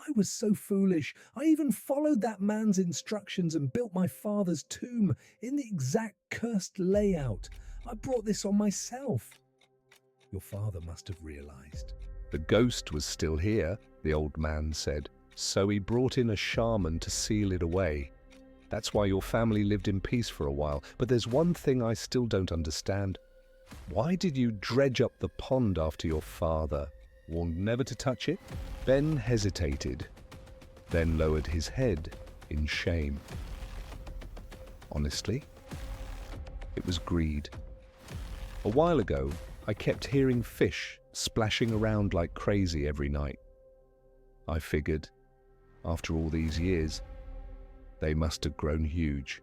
I was so foolish. I even followed that man's instructions and built my father's tomb in the exact cursed layout. I brought this on myself. Your father must have realized. The ghost was still here, the old man said, so he brought in a shaman to seal it away. That's why your family lived in peace for a while. But there's one thing I still don't understand. Why did you dredge up the pond after your father, warned never to touch it? Ben hesitated, then lowered his head in shame. Honestly, it was greed. A while ago, I kept hearing fish splashing around like crazy every night. I figured, after all these years, they must have grown huge.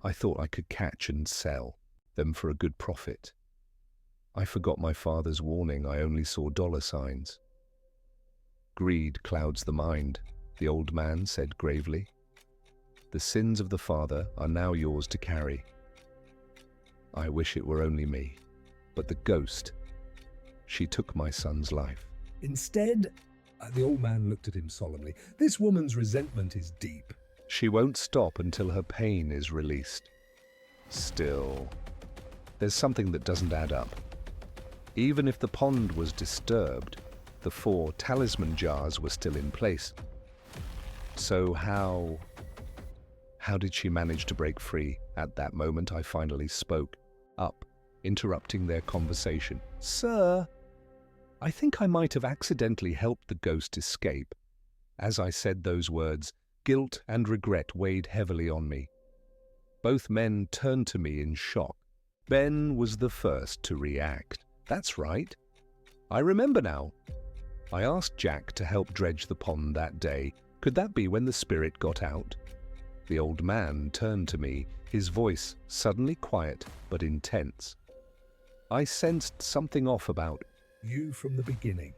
I thought I could catch and sell them for a good profit. I forgot my father's warning. I only saw dollar signs. Greed clouds the mind, the old man said gravely. The sins of the father are now yours to carry. I wish it were only me. But the ghost, she took my son's life. Instead, the old man looked at him solemnly. This woman's resentment is deep. She won't stop until her pain is released. Still, there's something that doesn't add up. Even if the pond was disturbed, the 4 talisman jars were still in place. So how did she manage to break free? At that moment, I finally spoke up, interrupting their conversation. Sir, I think I might have accidentally helped the ghost escape. As I said those words, guilt and regret weighed heavily on me. Both men turned to me in shock. Ben was the first to react. That's right. I remember now. I asked Jack to help dredge the pond that day. Could that be when the spirit got out? The old man turned to me, his voice suddenly quiet but intense. I sensed something off about you from the beginning.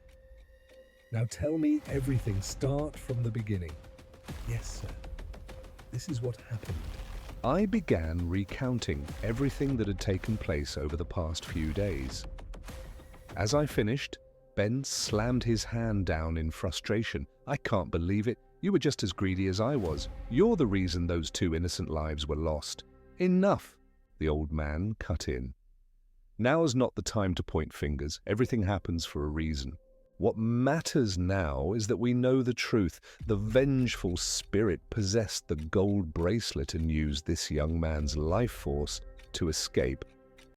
Now tell me everything. Start from the beginning. Yes, sir. This is what happened. I began recounting everything that had taken place over the past few days. As I finished, Ben slammed his hand down in frustration. I can't believe it. You were just as greedy as I was. You're the reason those 2 innocent lives were lost. Enough, the old man cut in. Now's not the time to point fingers. Everything happens for a reason. What matters now is that we know the truth. The vengeful spirit possessed the gold bracelet and used this young man's life force to escape.